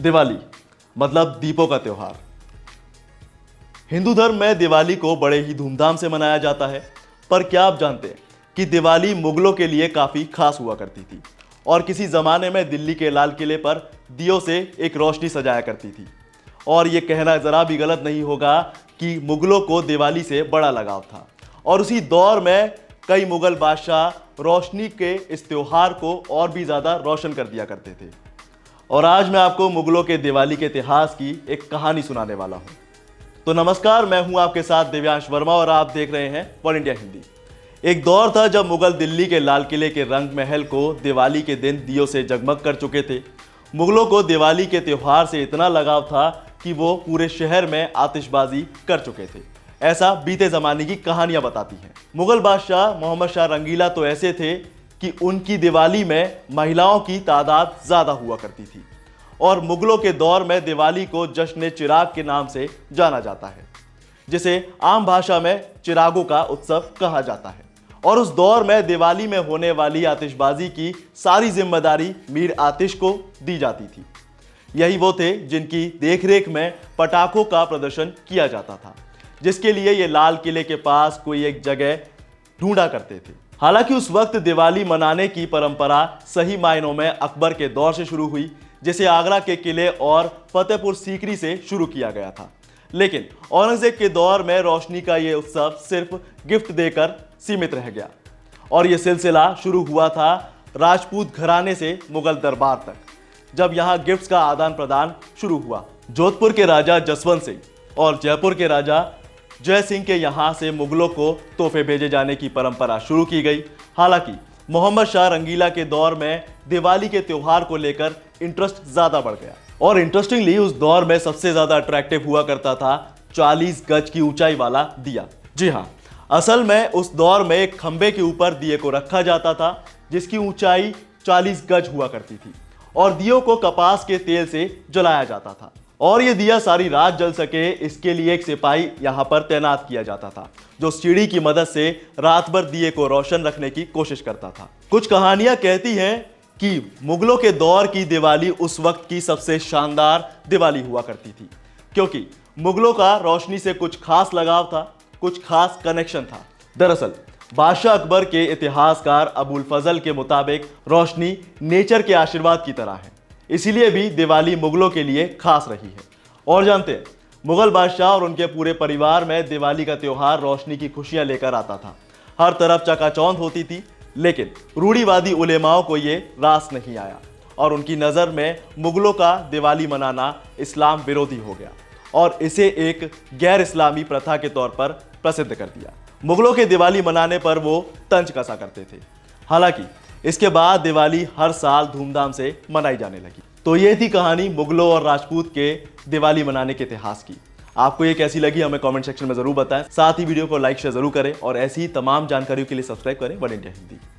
दिवाली मतलब दीपों का त्योहार। हिंदू धर्म में दिवाली को बड़े ही धूमधाम से मनाया जाता है। पर क्या आप जानते हैं कि दिवाली मुगलों के लिए काफी खास हुआ करती थी और किसी जमाने में दिल्ली के लाल किले पर दियों से एक रोशनी सजाया करती थी। और यह कहना जरा भी गलत नहीं होगा कि मुगलों को दिवाली से बड़ा लगाव था और उसी दौर में कई मुगल बादशाह रोशनी के इस त्योहार को और भी ज्यादा रोशन कर दिया करते थे। और आज मैं आपको मुगलों के दिवाली के इतिहास की एक कहानी सुनाने वाला हूं। तो नमस्कार, मैं हूं आपके साथ दिव्यांश वर्मा और आप देख रहे हैं वन इंडिया हिंदी। एक दौर था जब मुगल दिल्ली के लाल किले के रंग महल को दिवाली के दिन दियों से जगमग कर चुके थे। मुगलों को दिवाली के त्योहार से इतना लगाव था कि वो पूरे शहर में आतिशबाजी कर चुके थे। ऐसा बीते जमाने की कहानियां बताती हैं। मुगल बादशाह मोहम्मद शाह रंगीला तो ऐसे थे कि उनकी दिवाली में महिलाओं की तादाद ज्यादा हुआ करती थी और मुगलों के दौर में दिवाली को जश्न चिराग के नाम से जाना जाता है, जिसे आम भाषा में चिरागों का उत्सव कहा जाता है। और उस दौर में दिवाली में होने वाली आतिशबाजी की सारी जिम्मेदारी मीर आतिश को दी जाती थी। यही वो थे जिनकी देखरेख में पटाखों का प्रदर्शन किया जाता था, जिसके लिए ये लाल किले के पास कोई एक जगह ढूंढा करते थे। हालांकि उस वक्त दिवाली मनाने की परंपरा सही मायनों में अकबर के दौर से शुरू हुई, जिसे आगरा के किले और फतेहपुर सीकरी से शुरू किया गया था। लेकिन औरंगजेब के दौर में रोशनी का यह उत्सव सिर्फ गिफ्ट देकर सीमित रह गया और यह सिलसिला शुरू हुआ था राजपूत घराने से मुगल दरबार तक, जब यहां गिफ्ट्स का आदान प्रदान शुरू हुआ। जोधपुर के राजा जसवंत सिंह और जयपुर के राजा जय सिंह के यहां से मुगलों को तोहफे भेजे जाने की परंपरा शुरू की गई। हालांकि मोहम्मद शाह रंगीला के दौर में दिवाली के त्योहार को लेकर इंटरेस्ट ज्यादा बढ़ गया और इंटरेस्टिंगली उस दौर में सबसे ज्यादा अट्रैक्टिव हुआ करता था 40 गज की ऊंचाई वाला दिया। जी हाँ, असल में उस दौर में एक खंबे के ऊपर दिए को रखा जाता था जिसकी ऊंचाई 40 गज हुआ करती थी और दियों को कपास के तेल से जलाया जाता था और यह दिया सारी रात जल सके, इसके लिए एक सिपाही यहां पर तैनात किया जाता था जो सीढ़ी की मदद से रात भर दिए को रोशन रखने की कोशिश करता था। कुछ कहानियां कहती हैं कि मुगलों के दौर की दिवाली उस वक्त की सबसे शानदार दिवाली हुआ करती थी, क्योंकि मुगलों का रोशनी से कुछ खास लगाव था, कुछ खास कनेक्शन था। दरअसल बादशाह अकबर के इतिहासकार अबुल फजल के मुताबिक रोशनी नेचर के आशीर्वाद की तरह है, इसीलिए भी दिवाली मुगलों के लिए खास रही है। और जानते हैं, मुगल बादशाह और उनके पूरे परिवार में दिवाली का त्योहार रोशनी की खुशियां लेकर आता था। हर तरफ चकाचौंध होती थी, लेकिन रूढ़िवादी उलेमाओं को ये रास नहीं आया और उनकी नज़र में मुगलों का दिवाली मनाना इस्लाम विरोधी हो गया और इसे एक गैर इस्लामी प्रथा के तौर पर प्रसिद्ध कर दिया। मुगलों के दिवाली मनाने पर वो तंज कसा करते थे। हालांकि इसके बाद दिवाली हर साल धूमधाम से मनाई जाने लगी। तो ये थी कहानी मुगलों और राजपूत के दिवाली मनाने के इतिहास की। आपको ये कैसी लगी हमें कमेंट सेक्शन में जरूर बताएं। साथ ही वीडियो को लाइक शेयर जरूर करें और ऐसी ही तमाम जानकारियों के लिए सब्सक्राइब करें वन इंडिया हिंदी।